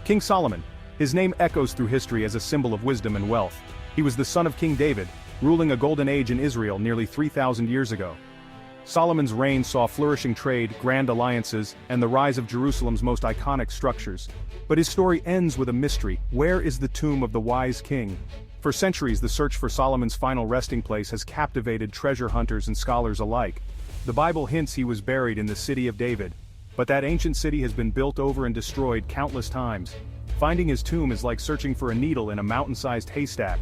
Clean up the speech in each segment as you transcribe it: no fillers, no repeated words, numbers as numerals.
King Solomon. His name echoes through history as a symbol of wisdom and wealth. He was the son of King David, ruling a golden age in Israel nearly 3,000 years ago. Solomon's reign saw flourishing trade, grand alliances, and the rise of Jerusalem's most iconic structures. But his story ends with a mystery. Where is the tomb of the wise king? For centuries, the search for Solomon's final resting place has captivated treasure hunters and scholars alike. The Bible hints he was buried in the city of David. But that ancient city has been built over and destroyed countless times. Finding his tomb is like searching for a needle in a mountain-sized haystack.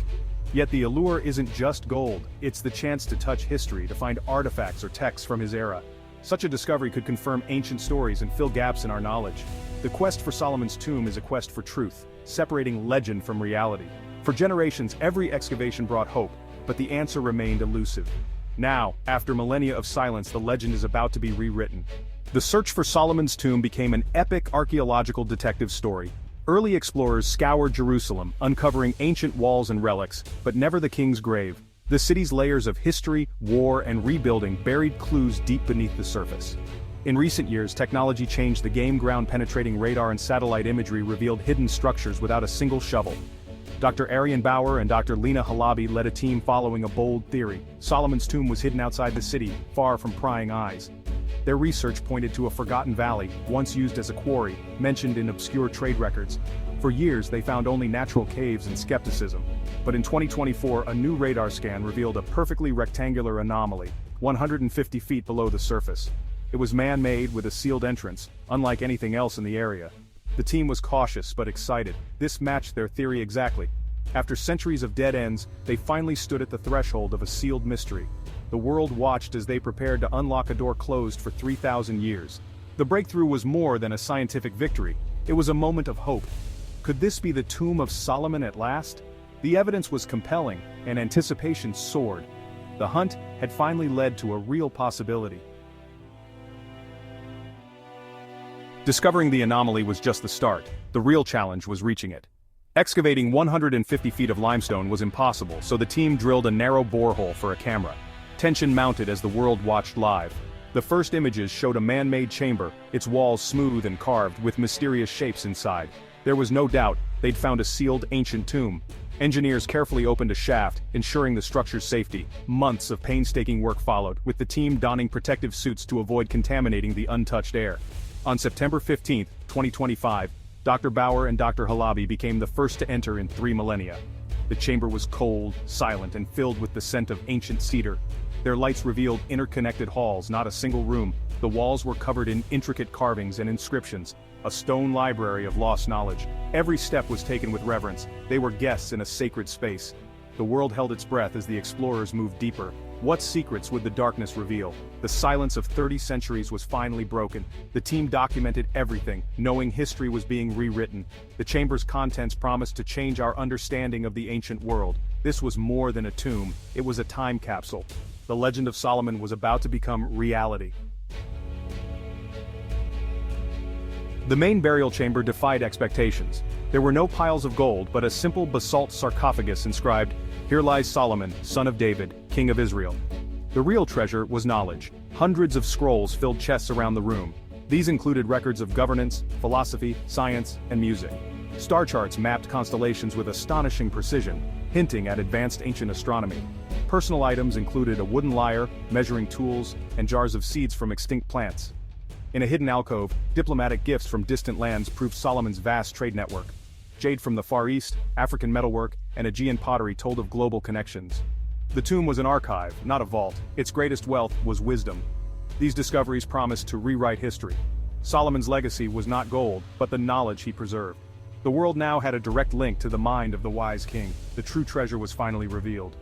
Yet the allure isn't just gold, it's the chance to touch history, to find artifacts or texts from his era. Such a discovery could confirm ancient stories and fill gaps in our knowledge. The quest for Solomon's tomb is a quest for truth, separating legend from reality. For generations, every excavation brought hope, but the answer remained elusive. Now, after millennia of silence, the legend is about to be rewritten. The search for Solomon's tomb became an epic archaeological detective story. Early explorers scoured Jerusalem, uncovering ancient walls and relics, but never the king's grave. The city's layers of history, war, and rebuilding buried clues deep beneath the surface. In recent years, technology changed the game. Ground-penetrating radar and satellite imagery revealed hidden structures without a single shovel. Dr. Arian Bauer and Dr. Lena Halabi led a team following a bold theory. Solomon's tomb was hidden outside the city, far from prying eyes. Their research pointed to a forgotten valley, once used as a quarry, mentioned in obscure trade records. For years, they found only natural caves and skepticism. But in 2024, a new radar scan revealed a perfectly rectangular anomaly, 150 feet below the surface. It was man-made with a sealed entrance, unlike anything else in the area. The team was cautious but excited. This matched their theory exactly. After centuries of dead ends, they finally stood at the threshold of a sealed mystery. The world watched as they prepared to unlock a door closed for 3,000 years. The breakthrough was more than a scientific victory. It was a moment of hope. Could this be the tomb of Solomon at last? The evidence was compelling, and anticipation soared. The hunt had finally led to a real possibility. Discovering the anomaly was just the start. The real challenge was reaching it. Excavating 150 feet of limestone was impossible, so the team drilled a narrow borehole for a camera. Tension mounted as the world watched live. The first images showed a man-made chamber, its walls smooth and carved with mysterious shapes inside. There was no doubt they'd found a sealed ancient tomb. Engineers carefully opened a shaft, ensuring the structure's safety. Months of painstaking work followed, with the team donning protective suits to avoid contaminating the untouched air. On September 15, 2025, Dr. Bauer and Dr. Halabi became the first to enter in 3 millennia. The chamber was cold, silent, and filled with the scent of ancient cedar. Their lights revealed interconnected halls, not a single room. The walls were covered in intricate carvings and inscriptions, a stone library of lost knowledge. Every step was taken with reverence. They were guests in a sacred space. The world held its breath as the explorers moved deeper. What secrets would the darkness reveal? The silence of 30 centuries was finally broken. The team documented everything, knowing history was being rewritten. The chamber's contents promised to change our understanding of the ancient world. This was more than a tomb, it was a time capsule. The legend of Solomon was about to become reality. The main burial chamber defied expectations. There were no piles of gold, but a simple basalt sarcophagus inscribed, "Here lies Solomon, son of David, king of Israel." The real treasure was knowledge. Hundreds of scrolls filled chests around the room. These included records of governance, philosophy, science, and music. Star charts mapped constellations with astonishing precision, hinting at advanced ancient astronomy. Personal items included a wooden lyre, measuring tools, and jars of seeds from extinct plants. In a hidden alcove, diplomatic gifts from distant lands proved Solomon's vast trade network. Jade from the Far East, African metalwork, and Aegean pottery told of global connections. The tomb was an archive, not a vault. Its greatest wealth was wisdom. These discoveries promised to rewrite history. Solomon's legacy was not gold, but the knowledge he preserved. The world now had a direct link to the mind of the wise king. The true treasure was finally revealed.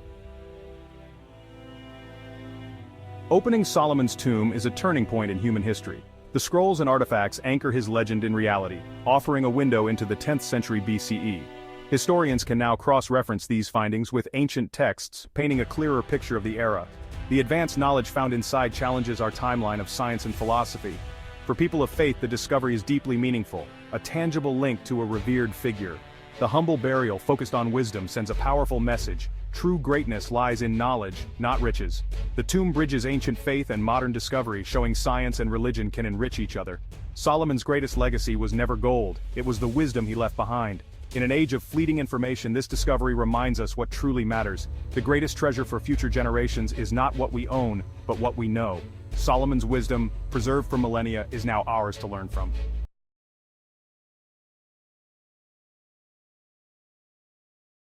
Opening Solomon's tomb is a turning point in human history. The scrolls and artifacts anchor his legend in reality, offering a window into the 10th century BCE. Historians can now cross-reference these findings with ancient texts, painting a clearer picture of the era. The advanced knowledge found inside challenges our timeline of science and philosophy. For people of faith, the discovery is deeply meaningful, a tangible link to a revered figure. The humble burial focused on wisdom sends a powerful message. True greatness lies in knowledge, not riches. The tomb bridges ancient faith and modern discovery, showing science and religion can enrich each other. Solomon's greatest legacy was never gold, it was the wisdom he left behind. In an age of fleeting information, this discovery reminds us what truly matters. The greatest treasure for future generations is not what we own, but what we know. Solomon's wisdom, preserved for millennia, is now ours to learn from.